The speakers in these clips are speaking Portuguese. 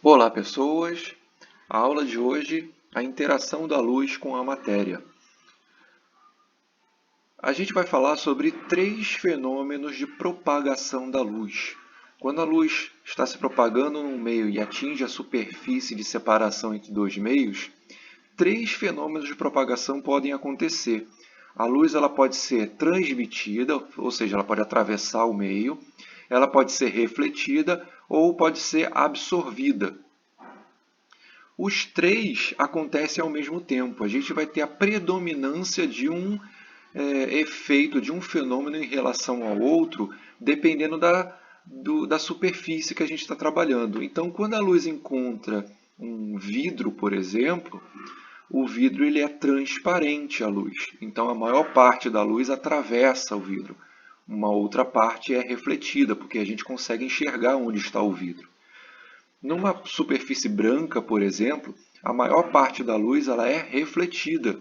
Olá, pessoas! A aula de hoje, a interação da luz com a matéria. A gente vai falar sobre 3 fenômenos de propagação da luz. Quando a luz está se propagando num meio e atinge a superfície de separação entre dois meios, 3 fenômenos de propagação podem acontecer. A luz ela pode ser transmitida, ou seja, ela pode atravessar o meio, ela pode ser refletida ou pode ser absorvida. Os 3 acontecem ao mesmo tempo. A gente vai ter a predominância de um efeito, de um fenômeno em relação ao outro, dependendo da superfície que a gente está trabalhando. Então, quando a luz encontra um vidro, por exemplo, o vidro ele é transparente à luz. Então, a maior parte da luz atravessa o vidro. Uma outra parte é refletida, porque a gente consegue enxergar onde está o vidro. Numa superfície branca, por exemplo, a maior parte da luz ela é refletida.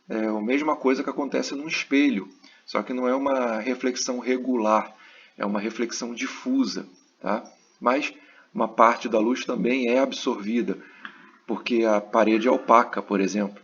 É a mesma coisa que acontece num espelho, só que não é uma reflexão regular, é uma reflexão difusa. Tá? Mas uma parte da luz também é absorvida, porque a parede é opaca, por exemplo.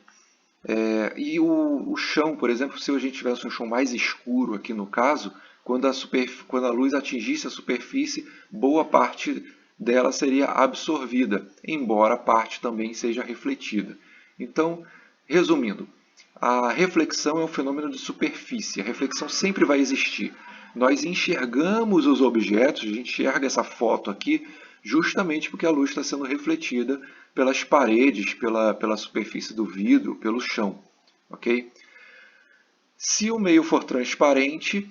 E o chão, por exemplo, se a gente tivesse um chão mais escuro aqui no caso, quando a luz atingisse a superfície, boa parte dela seria absorvida, embora parte também seja refletida. Então, resumindo, a reflexão é um fenômeno de superfície, a reflexão sempre vai existir. Nós enxergamos os objetos, a gente enxerga essa foto aqui, justamente porque a luz está sendo refletida pelas paredes, pela superfície do vidro, pelo chão. Ok? Se o meio for transparente,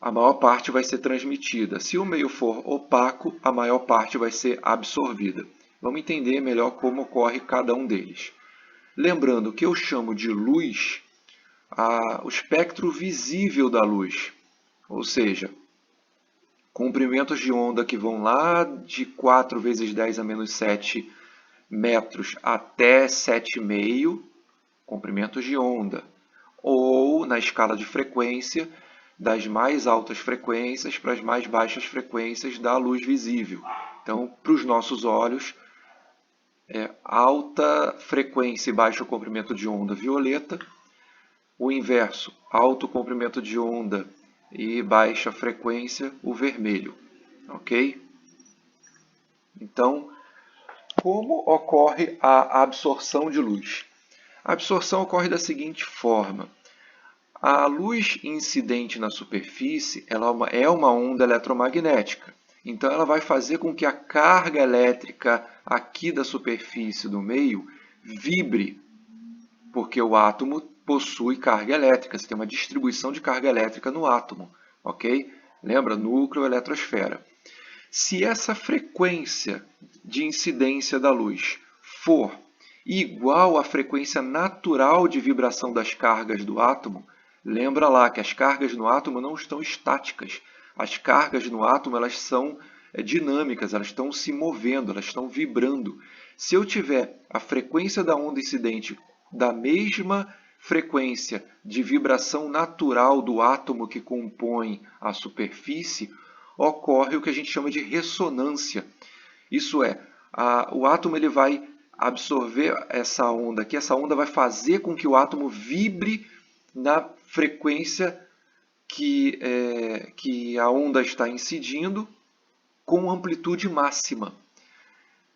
a maior parte vai ser transmitida. Se o meio for opaco, a maior parte vai ser absorvida. Vamos entender melhor como ocorre cada um deles. Lembrando que eu chamo de luz o espectro visível da luz, ou seja, comprimentos de onda que vão lá de 4 vezes 10 a menos 7 metros até 7,5 comprimentos de onda, ou na escala de frequência, das mais altas frequências para as mais baixas frequências da luz visível. Então, para os nossos olhos, alta frequência e baixo comprimento de onda violeta, o inverso, alto comprimento de onda e baixa frequência, o vermelho. Ok? Então, como ocorre a absorção de luz? A absorção ocorre da seguinte forma. A luz incidente na superfície ela é uma onda eletromagnética. Então, ela vai fazer com que a carga elétrica aqui da superfície do meio vibre, porque o átomo possui carga elétrica. Você tem uma distribuição de carga elétrica no átomo. Ok? Lembra? Núcleo, eletrosfera. Se essa frequência de incidência da luz for igual à frequência natural de vibração das cargas do átomo, lembra lá que as cargas no átomo não estão estáticas. As cargas no átomo elas são dinâmicas, elas estão se movendo, elas estão vibrando. Se eu tiver a frequência da onda incidente da mesma frequência de vibração natural do átomo que compõe a superfície, ocorre o que a gente chama de ressonância. Isso é, o átomo ele vai absorver essa onda aqui, essa onda vai fazer com que o átomo vibre na frequência que a onda está incidindo com amplitude máxima.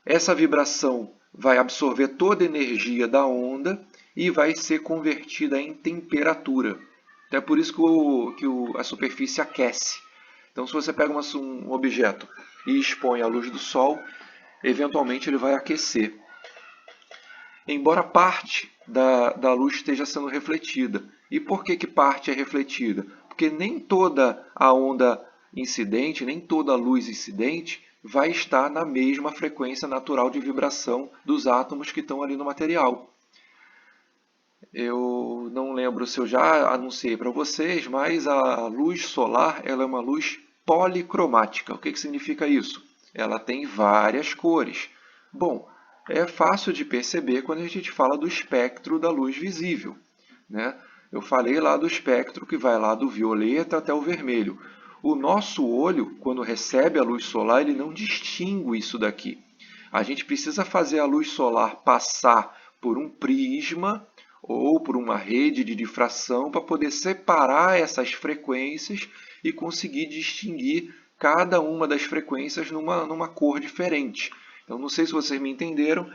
Essa vibração vai absorver toda a energia da onda e vai ser convertida em temperatura. Então é por isso que a superfície aquece. Então, se você pega um objeto e expõe à luz do Sol, eventualmente ele vai aquecer. Embora parte da luz esteja sendo refletida. E por que parte é refletida? Porque nem toda a onda incidente, nem toda a luz incidente vai estar na mesma frequência natural de vibração dos átomos que estão ali no material. Eu não lembro se eu já anunciei para vocês, mas a luz solar ela é uma luz policromática. O que significa isso? Ela tem várias cores. Bom, é fácil de perceber quando a gente fala do espectro da luz visível, né? Eu falei lá do espectro que vai lá do violeta até o vermelho. O nosso olho, quando recebe a luz solar, ele não distingue isso daqui. A gente precisa fazer a luz solar passar por um prisma ou por uma rede de difração para poder separar essas frequências e conseguir distinguir cada uma das frequências numa cor diferente. Então, não sei se vocês me entenderam,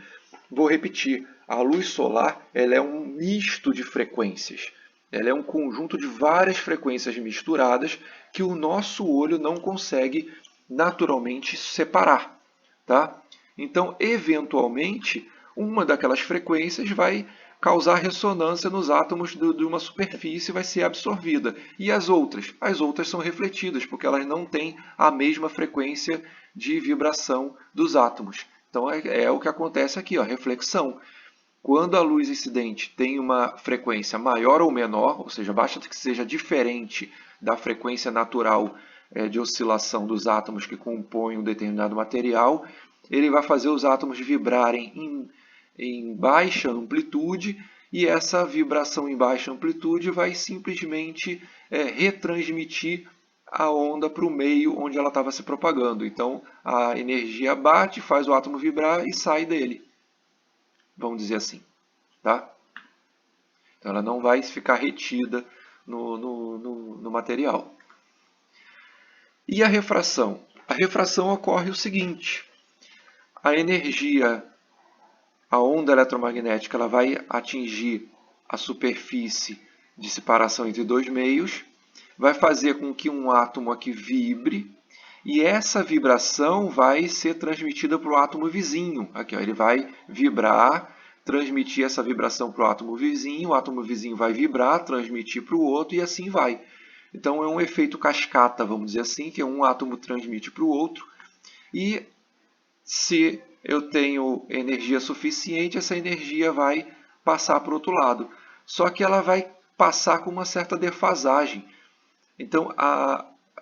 vou repetir. A luz solar ela é um misto de frequências. Ela é um conjunto de várias frequências misturadas que o nosso olho não consegue naturalmente separar. Tá? Então, eventualmente, uma daquelas frequências vai causar ressonância nos átomos de uma superfície e vai ser absorvida. E as outras? As outras são refletidas, porque elas não têm a mesma frequência de vibração dos átomos. Então, é o que acontece aqui, ó, reflexão. Quando a luz incidente tem uma frequência maior ou menor, ou seja, basta que seja diferente da frequência natural de oscilação dos átomos que compõem um determinado material, ele vai fazer os átomos vibrarem em baixa amplitude e essa vibração em baixa amplitude vai simplesmente retransmitir a onda para o meio onde ela estava se propagando. Então, a energia bate, faz o átomo vibrar e sai dele. Vamos dizer assim. Tá? Então, ela não vai ficar retida no material. E a refração? A refração ocorre o seguinte. A energia, a onda eletromagnética, ela vai atingir a superfície de separação entre dois meios, vai fazer com que um átomo aqui vibre, e essa vibração vai ser transmitida para o átomo vizinho. Aqui, ó, ele vai vibrar, transmitir essa vibração para o átomo vizinho vai vibrar, transmitir para o outro, e assim vai. Então, é um efeito cascata, vamos dizer assim, que um átomo transmite para o outro, e se eu tenho energia suficiente, essa energia vai passar para o outro lado. Só que ela vai passar com uma certa defasagem. Então,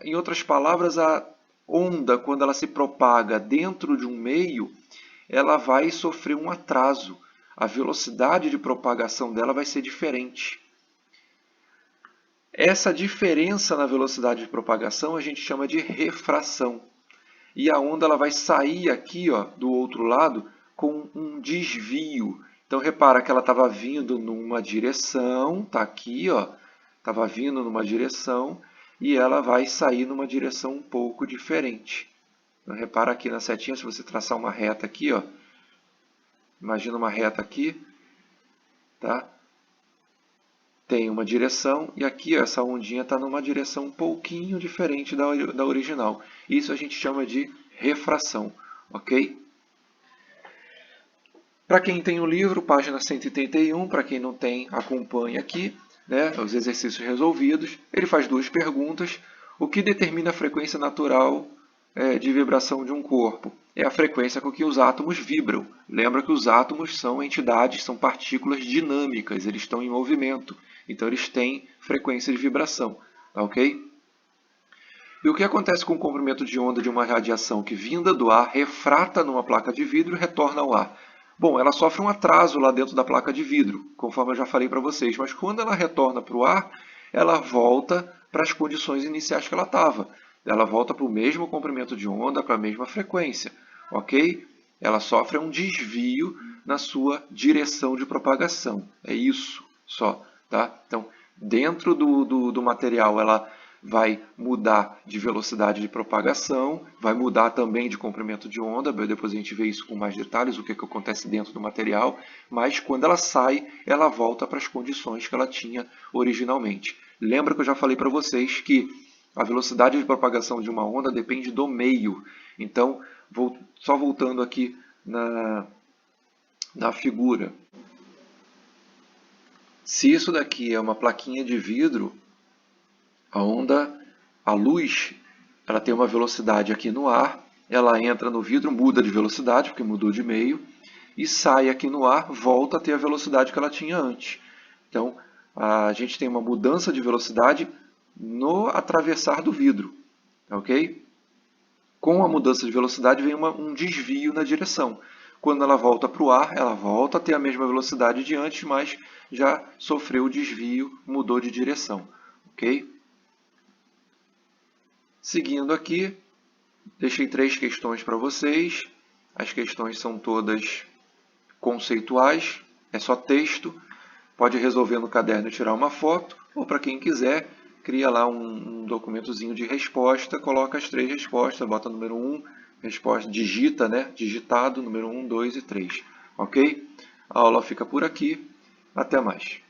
em outras palavras, a onda, quando ela se propaga dentro de um meio, ela vai sofrer um atraso. A velocidade de propagação dela vai ser diferente. Essa diferença na velocidade de propagação a gente chama de refração. E a onda ela vai sair aqui, ó, do outro lado com um desvio. Então, repara que ela estava vindo numa direção, está aqui, ó, estava vindo numa direção, e ela vai sair numa direção um pouco diferente. Então, repara aqui na setinha, se você traçar uma reta aqui, ó, imagina uma reta aqui, tá? Tem uma direção, e aqui ó, essa ondinha está numa direção um pouquinho diferente da original. Isso a gente chama de refração, ok? Para quem tem o livro, página 131, para quem não tem, acompanha aqui, né, os exercícios resolvidos. Ele faz duas perguntas. O que determina a frequência natural de vibração de um corpo? É a frequência com que os átomos vibram. Lembra que os átomos são entidades, são partículas dinâmicas, eles estão em movimento. Então, eles têm frequência de vibração. Tá, ok? E o que acontece com o comprimento de onda de uma radiação que, vinda do ar, refrata numa placa de vidro e retorna ao ar? Bom, ela sofre um atraso lá dentro da placa de vidro, conforme eu já falei para vocês. Mas quando ela retorna para o ar, ela volta para as condições iniciais que ela estava. Ela volta para o mesmo comprimento de onda, para a mesma frequência. Ok? Ela sofre um desvio na sua direção de propagação. É isso só. Tá? Então, dentro do material, ela vai mudar de velocidade de propagação, vai mudar também de comprimento de onda, depois a gente vê isso com mais detalhes, o que acontece dentro do material, mas quando ela sai, ela volta para as condições que ela tinha originalmente. Lembra que eu já falei para vocês que a velocidade de propagação de uma onda depende do meio. Então, só voltando aqui na figura. Se isso daqui é uma plaquinha de vidro, a luz, ela tem uma velocidade aqui no ar, ela entra no vidro, muda de velocidade, porque mudou de meio, e sai aqui no ar, volta a ter a velocidade que ela tinha antes. Então, a gente tem uma mudança de velocidade no atravessar do vidro, ok? Com a mudança de velocidade vem um desvio na direção. Quando ela volta para o ar, ela volta a ter a mesma velocidade de antes, mas já sofreu o desvio, mudou de direção, ok? Seguindo aqui, deixei 3 questões para vocês. As questões são todas conceituais, é só texto. Pode resolver no caderno e tirar uma foto, ou para quem quiser, cria lá um documentozinho de resposta, coloca as 3 respostas, bota número 1, resposta, digita, né? Digitado, número 1, 2 e 3. Ok? A aula fica por aqui. Até mais.